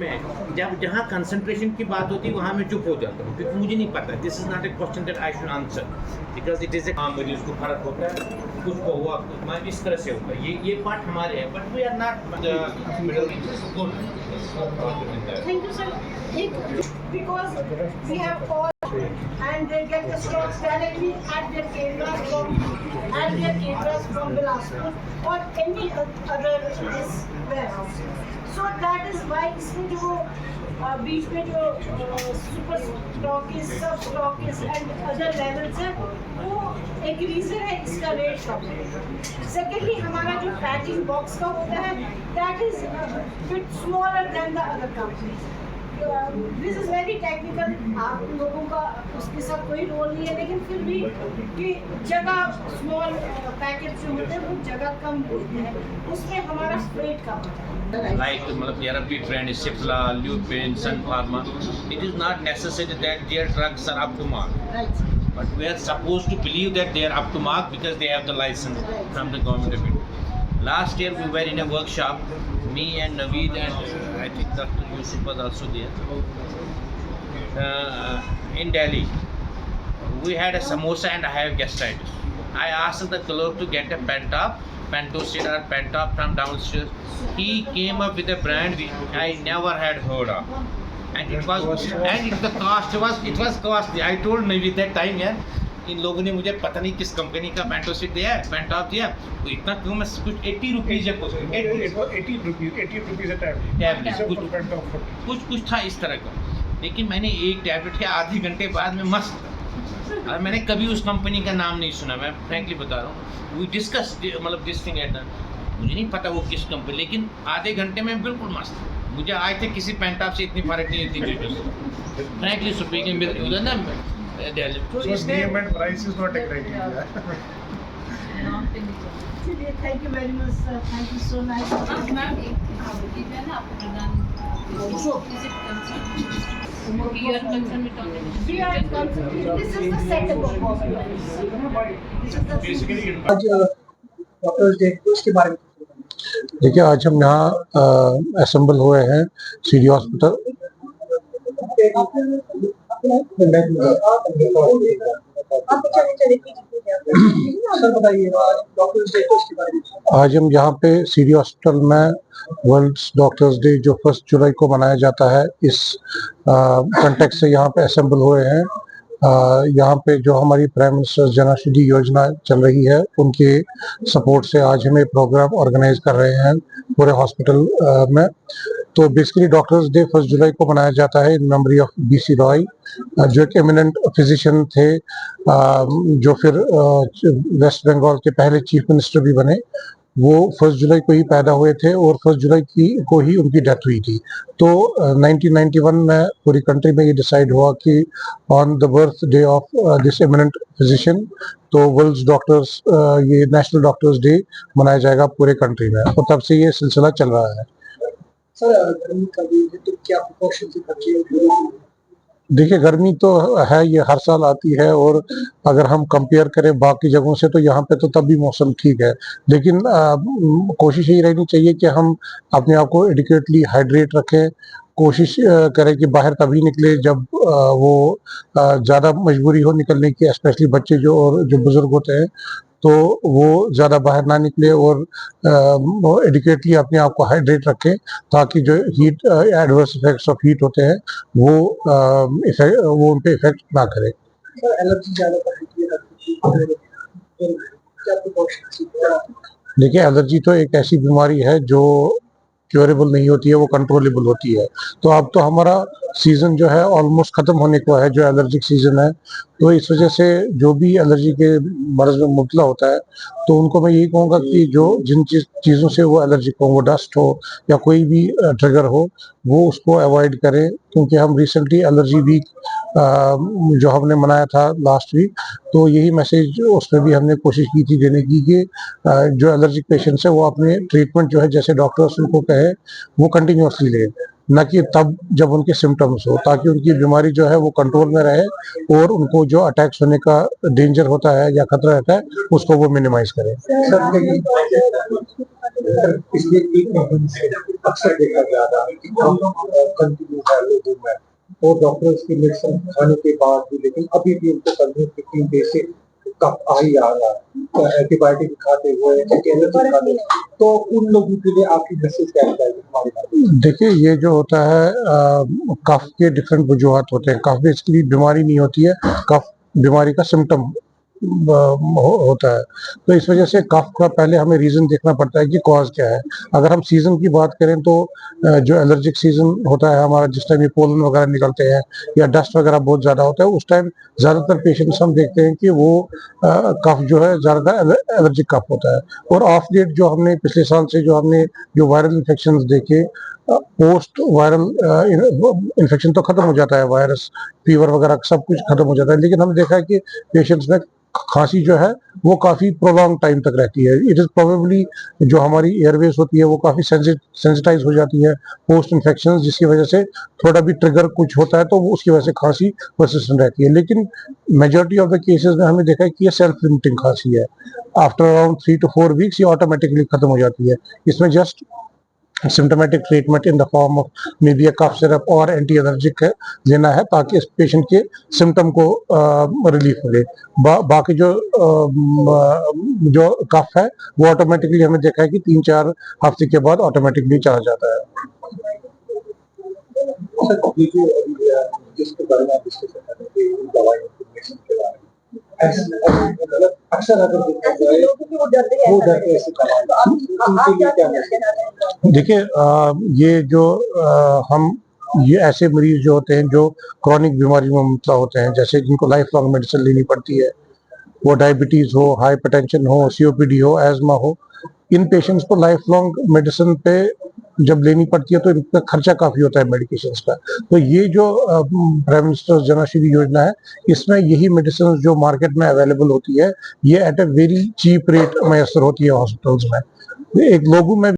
में जब जहाँ कंसंट्रेशन की बात होती है वहाँ मैं चुप हो जाता हूँ, क्योंकि मुझे नहीं पता, this is not a question that I should answer, because it is a मरीज को फर्क होता है, कुछ को हुआ मैं इस तरह से होगा, ये पार्ट हमारे हैं, but we are not good. Thank you, sir. Because we have called and they get the stocks directly at their caterers from Bilaspur or any other this warehouse. So that is why इसमें जो बीच में जो super stockist, सब stockist and other levels है, वो एक reason है इसका रेट कम है। सेकेंडली हमारा जो पैकिंग बॉक्स का होता है that is bit smaller than the other companies. This is very technical, आप लोगों का उसके साथ कोई रोल नहीं है, लेकिन फिर भी कि जगह स्मॉल पैकेट जो होते हैं वो जगह कम होती है, उसमें हमारा रेट कम होता है। Like there are big brands, Cipla, Lupin, Sun Pharma. It is not necessary that their drugs are up to mark. Right. But we are supposed to believe that they are up to mark because they have the license from the government of India. Last year we were in a workshop, me and Naveed and I think Dr. Yusuf was also there, in Delhi. We had a samosa and I have gastritis. I asked the clerk to get a Pentocid or Pentop from downstairs. He came up with a brand which I never had heard of, and it was the cost was costly. I told Naveed that time, यार इन लोगों ने मुझे पता नहीं किस company का पेंटोसिड दिया है, पेंटॉप दिया, तो इतना क्यों, मैं कुछ 80 रुपीज़ है, कुछ था इस तरह का, लेकिन मैंने एक टैबलेट के आधे घंटे बाद में मस्त था, और मैंने कभी उस कंपनी का नाम नहीं सुना, मैं फ्रैंकली बता रहा हूँ। वी डिस्कस मतलब दिस थिंग एट, मुझे नहीं पता वो किस कंपनी, लेकिन आधे घंटे में बिल्कुल मस्त, मुझे आज तक किसी पेंटॉप से इतनी फर्क नहीं थी, फ्रैंकली स्पीकिंग, उधर ना name and price is not a criteria. चलिए, thank you very much sir, thank you so much. Ma'am We are concerned. This is the setup of hospital. This is the Basically, आज doctors day, उसके बारे में देखिए, आज हम यहाँ assemble हुए हैं सीडी हॉस्पिटल। आज हम यहाँ पे सीडी हॉस्पिटल में वर्ल्ड डॉक्टर्स डे जो 1 जुलाई को मनाया जाता है, इस कॉन्टेक्स्ट से यहाँ पे असेंबल हुए हैं। यहाँ पे जो हमारी प्राइम मिनिस्टर जन औषधि योजना चल रही है, उनके सपोर्ट से आज हम ये प्रोग्राम ऑर्गेनाइज कर रहे हैं पूरे हॉस्पिटल में। तो बेसिकली डॉक्टर्स डे 1 जुलाई को मनाया जाता है in memory of BC Roy, जो एक एमिनेंट फिजिशियन थे, जो फिर वेस्ट बंगाल के पहले चीफ मिनिस्टर भी बने। वो 1 जुलाई को ही पैदा हुए थे और 1 जुलाई को ही उनकी डेथ हुई थी। तो 1991 में पूरी कंट्री में ये डिसाइड हुआ कि on the birth day of this eminent physician, तो वर्ल्ड डॉक्टर्स, ये नेशनल डॉक्टर्स डे मनाया जाएगा पूरे कंट्री में, और तब से ये सिलसिला चल रहा है। सर, गर्मी का भी है, तो क्या प्रिकॉशन? देखिए, गर्मी तो है, ये हर साल आती है, और अगर हम कंपेयर करें बाकी जगहों से तो यहाँ पे तो तब भी मौसम ठीक है, लेकिन कोशिश यही रहनी चाहिए कि हम अपने आप को एडिक्वेटली हाइड्रेट रखें। कोशिश करें कि बाहर तभी निकले जब वो ज़्यादा मजबूरी हो निकलने की, स्पेशली बच्चे जो और जो बुजुर्ग होते हैं, तो वो ज़्यादा बाहर ना निकले और एडिक्वेटली अपने आप को हाइड्रेट रखें, ताकि जो heat adverse effects of heat होते हैं वो उन पे इफेक्ट ना करे। सर, एलर्जी ज़्यादा देखिए, एलर्जी तो एक ऐसी बीमारी है जो क्योरेबल नहीं होती है, वो कंट्रोलेबल होती है। तो अब तो हमारा सीजन जो है ऑलमोस्ट खत्म होने को है, जो एलर्जिक सीजन है, तो इस वजह से जो भी एलर्जी के मर्ज में मुबतला होता है, तो उनको मैं यही कहूँगा कि जो जिन चीज़ों से वो एलर्जिक हो, वो डस्ट हो या कोई भी ट्रिगर हो, वो उसको अवॉइड करें। क्योंकि हम रिसेंटली एलर्जी वीक जो हमने मनाया था लास्ट वीक, तो यही मैसेज उसमें भी हमने कोशिश की थी देने की कि जो एलर्जिक पेशेंट्स है वो अपने ट्रीटमेंट जो है, जैसे डॉक्टर्स उनको कहे, वो कंटिन्यूसली लें, न कि तब जब उनके सिम्टम्स हो, ताकि उनकी बीमारी जो है वो कंट्रोल में रहे और उनको जो अटैक्स होने का डेंजर होता है या खतरा रहता है, उसको वो मिनिमाइज करें। पिछले एक महीने से अक्सर देखा जा रहा है कि कम कंटिन्यू है लोगों में और डॉक्टर्स की मेडिसिन खाने के बाद भी, लेकिन अभी भी उनको 15-15 डेज से कफ आ ही आ रहा है, एंटीबायोटिक खाते हुए एलर्जी खाते हुए। तो उन लोगों के लिए आपकी मैसेज क्या है हमारे बारे में? देखिए, ये जो होता है कफ के डिफरेंट वजूहात होते हैं। कफ बेसिकली बीमारी नहीं होती है, कफ बीमारी का सिम्टम होता है। तो इस वजह से कफ का पहले हमें रीजन देखना पड़ता है कि कॉज क्या है। अगर हम सीजन की बात करें तो जो एलर्जिक सीजन होता है हमारा, जिस टाइम ये पोलन वगैरह निकलते हैं या डस्ट वगैरह बहुत ज्यादा होता है, उस टाइम ज्यादातर पेशेंट्स हम देखते हैं कि वो कफ जो है ज्यादातर एलर्जिक कफ होता है। और ऑफ डेट जो हमने पिछले साल से जो वायरल इन्फेक्शन देखे, पोस्ट वायरल इन्फेक्शन तो खत्म हो जाता है, वायरस फीवर वगैरह सब कुछ खत्म हो जाता है, लेकिन हमने देखा है कि पेशेंट्स में खांसी जो है वो काफी प्रोलॉन्ग टाइम तक रहती है। इट इज प्रोबेबली जो हमारी एयरवेज होती है वो काफी सेंसिटाइज हो जाती है पोस्ट इन्फेक्शन, जिसकी वजह से थोड़ा भी ट्रिगर कुछ होता है तो उसकी वजह से खांसी परसिस्टेंट रहती है। लेकिन मेजॉरिटी ऑफ द केसेस में हमें देखा है कि ये सेल्फ लिमिटिंग खांसी है। आफ्टर अराउंड 3 to 4 वीक्स ये ऑटोमेटिकली खत्म हो जाती है। इसमें just symptomatic treatment in the form of maybe cough syrup और एंटी एलर्जिक लेना है ताकि इस पेशेंट के सिम्टम को रिलीफ मिले। बाकी जो कफ है वो ऑटोमेटिकली हमें देखा है कि 3-4 हफ्ते के बाद ऑटोमेटिकली चला जाता है। ये जो जिसके बारे में आप डिस्कशन कर रहे थे, दवाई इंफॉर्मेशन के बारे में, मतलब अक्सर अगर देखा जाए वो डरते ऐसे दवाई, उनके लिए क्या मैसेज? देखिए, ये जो ये ऐसे मरीज जो होते हैं जो क्रॉनिक बीमारी में मुबतला होते हैं, जैसे जिनको लाइफ लॉन्ग मेडिसिन लेनी पड़ती है, वो डायबिटीज हो, हाइपरटेंशन हो, सीओपीडी हो, एज्मा हो, इन पेशेंट्स को लाइफ लॉन्ग मेडिसिन पे जब लेनी पड़ती है तो इनका खर्चा काफी होता है मेडिकेशंस का। तो ये जो प्राइम मिनिस्टर जन औषधि योजना है, इसमें यही मेडिसिन जो मार्केट में अवेलेबल होती है ये at a very cheap rate मैसर होती है हॉस्पिटल्स में। एक लोगों में